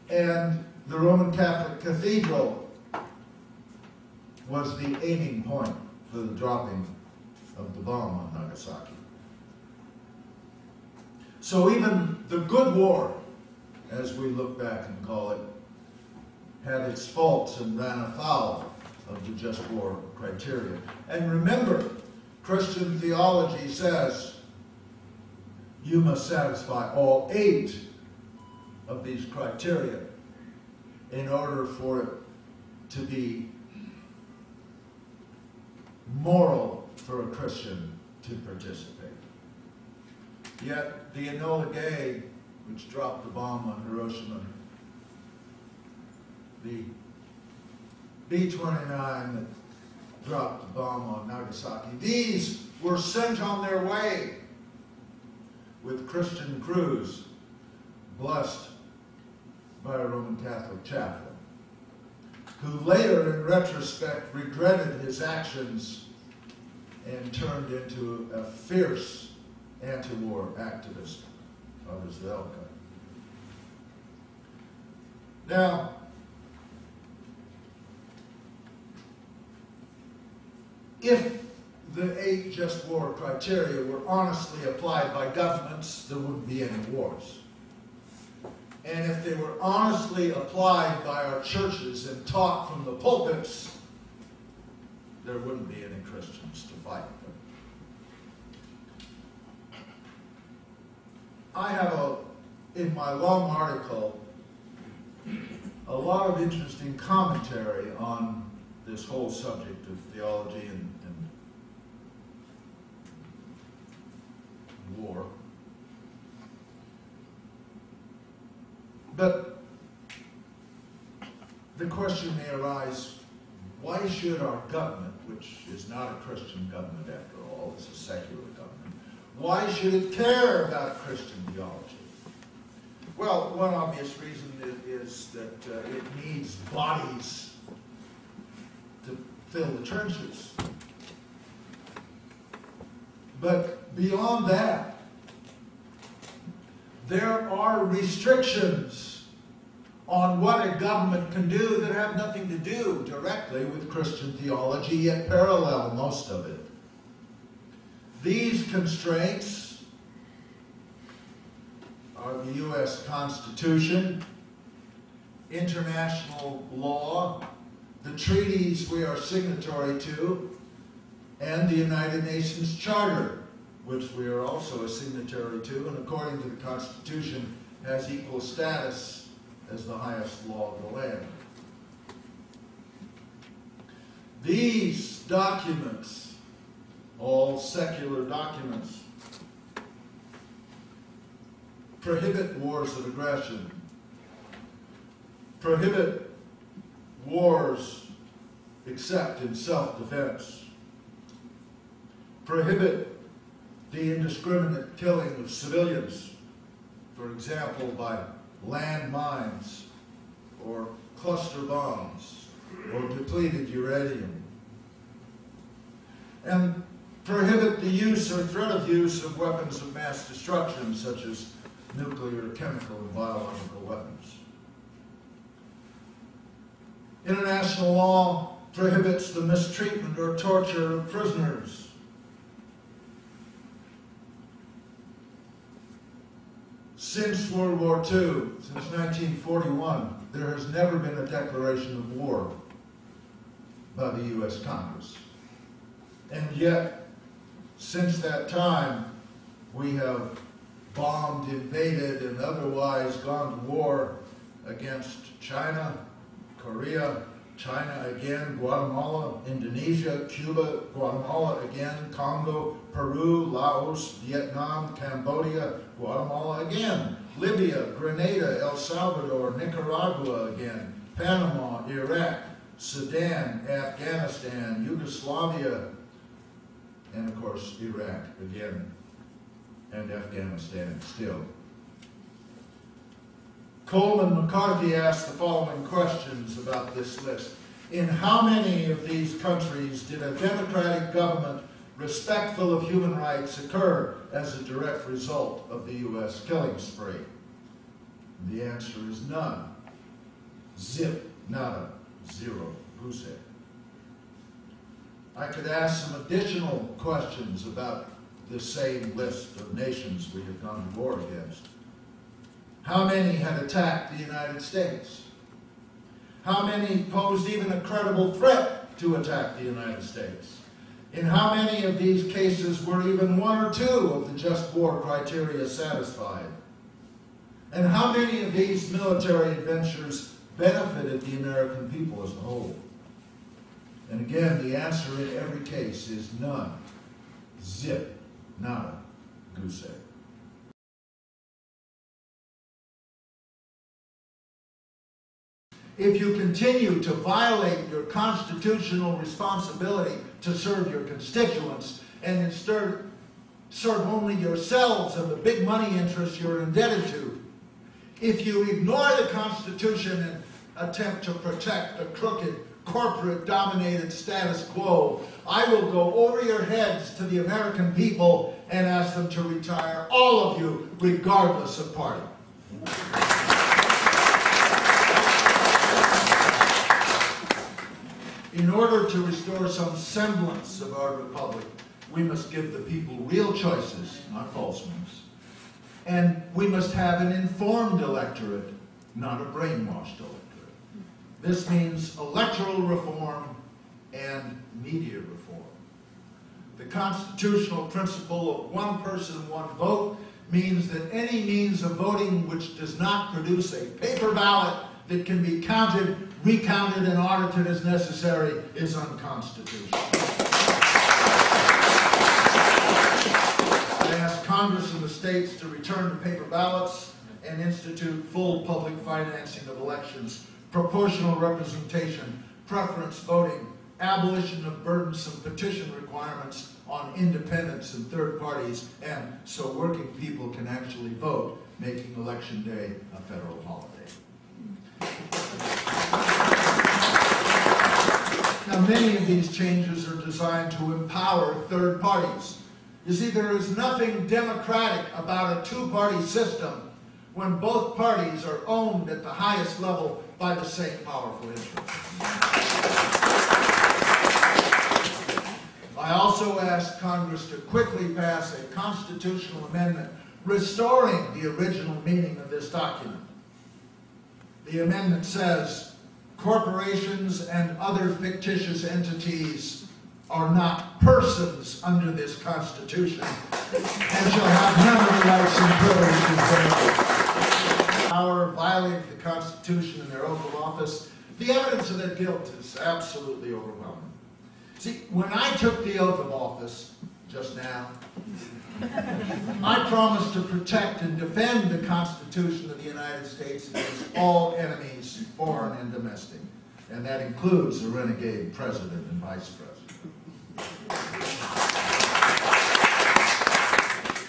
And the Roman Catholic Cathedral was the aiming point for the dropping of the bomb on Nagasaki. So even the good war, as we look back and call it, had its faults and ran afoul of the just war criteria. And remember, Christian theology says you must satisfy all 8 of these criteria in order for it to be moral for a Christian to participate. Yet the Enola Gay, which dropped the bomb on Hiroshima, the B-29 that dropped the bomb on Nagasaki, these were sent on their way with Christian crews blessed by a Roman Catholic chaplain, who later, in retrospect, regretted his actions and turned into a fierce anti-war activist of Izraelka. Now, if the 8 just war criteria were honestly applied by governments, there wouldn't be any wars. And if they were honestly applied by our churches and taught from the pulpits, there wouldn't be any Christians to fight them. I have, in my long article, a lot of interesting commentary on this whole subject of theology and war. But the question may arise, why should our government, which is not a Christian government after all, it's a secular government, why should it care about Christian theology? Well, one obvious reason is that it needs bodies to fill the churches. But beyond that, there are restrictions on what a government can do that have nothing to do directly with Christian theology, yet parallel most of it. These constraints are the U.S. Constitution, international law, the treaties we are signatory to, and the United Nations Charter, which we are also a signatory to, and according to the Constitution, has equal status as the highest law of the land. These documents, all secular documents, prohibit wars of aggression, prohibit wars except in self-defense, prohibit the indiscriminate killing of civilians, for example, by landmines or cluster bombs or depleted uranium, and prohibit the use or threat of use of weapons of mass destruction such as nuclear, chemical, and biological weapons. International law prohibits the mistreatment or torture of prisoners. Since World War II, since 1941, there has never been a declaration of war by the U.S. Congress. And yet, since that time, we have bombed, invaded, and otherwise gone to war against China, Korea, China again, Guatemala, Indonesia, Cuba, Guatemala again, Congo, Peru, Laos, Vietnam, Cambodia, Guatemala again, Libya, Grenada, El Salvador, Nicaragua again, Panama, Iraq, Sudan, Afghanistan, Yugoslavia, and of course Iraq again, and Afghanistan still. Coleman McCarthy asked the following questions about this list. In how many of these countries did a democratic government respectful of human rights occur as a direct result of the U.S. killing spree? And the answer is none. Zip, nada, zero, goose egg. I could ask some additional questions about the same list of nations we have gone to war against. How many had attacked the United States? How many posed even a credible threat to attack the United States? In how many of these cases were even one or two of the just war criteria satisfied? And how many of these military adventures benefited the American people as a whole? And again, the answer in every case is none. Zip, nada, goose egg. If you continue to violate your constitutional responsibility to serve your constituents and instead serve only yourselves and the big money interests you're indebted to, if you ignore the Constitution and attempt to protect the crooked, corporate-dominated status quo, I will go over your heads to the American people and ask them to retire, all of you, regardless of party. In order to restore some semblance of our republic, we must give the people real choices, not false ones. And we must have an informed electorate, not a brainwashed electorate. This means electoral reform and media reform. The constitutional principle of one person, one vote means that any means of voting which does not produce a paper ballot that can be counted, recounted, and audited as necessary is unconstitutional. I ask Congress and the states to return to paper ballots and institute full public financing of elections, proportional representation, preference voting, abolition of burdensome petition requirements on independents and third parties, and so working people can actually vote, making Election Day a federal holiday. Now, many of these changes are designed to empower third parties. You see, there is nothing democratic about a two-party system when both parties are owned at the highest level by the same powerful interests. I also asked Congress to quickly pass a constitutional amendment restoring the original meaning of this document. The amendment says, corporations and other fictitious entities are not persons under this Constitution and shall have none of the rights and privileges. Power violate the Constitution in their oath of office. The evidence of their guilt is absolutely overwhelming. See, when I took the oath of office just now, I promised to protect and defend the Constitution of the United States against all enemies, foreign and domestic. And that includes a renegade president and vice president.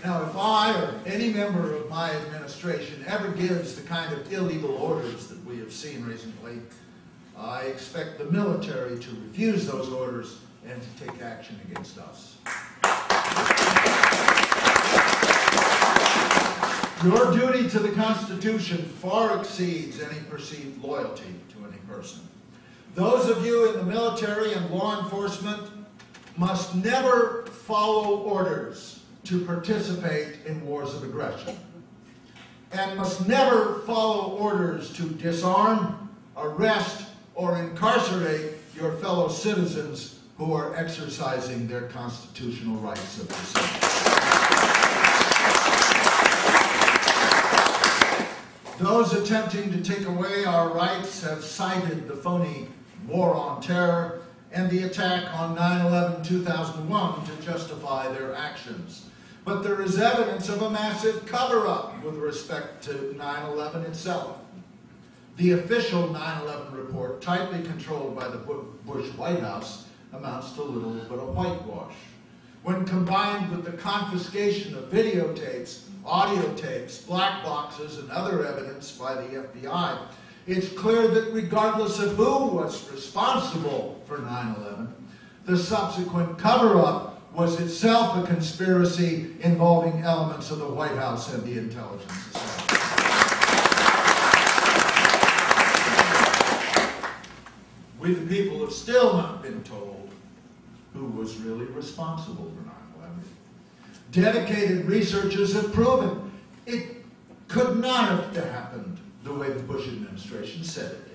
Now, if I or any member of my administration ever gives the kind of illegal orders that we have seen recently, I expect the military to refuse those orders and to take action against us. Your duty to the Constitution far exceeds any perceived loyalty to any person. Those of you in the military and law enforcement must never follow orders to participate in wars of aggression, and must never follow orders to disarm, arrest, or incarcerate your fellow citizens who are exercising their constitutional rights of dissent. Those attempting to take away our rights have cited the phony War on Terror and the attack on 9/11/2001 to justify their actions. But there is evidence of a massive cover-up with respect to 9/11 itself. The official 9/11 report, tightly controlled by the Bush White House, amounts to little but a whitewash. When combined with the confiscation of videotapes, audio tapes, black boxes, and other evidence by the FBI, it's clear that regardless of who was responsible for 9/11, the subsequent cover-up was itself a conspiracy involving elements of the White House and the intelligence establishment. We the people have still not been told who was really responsible for 9/11. Dedicated researchers have proven it could not have happened the way the Bush administration said it did.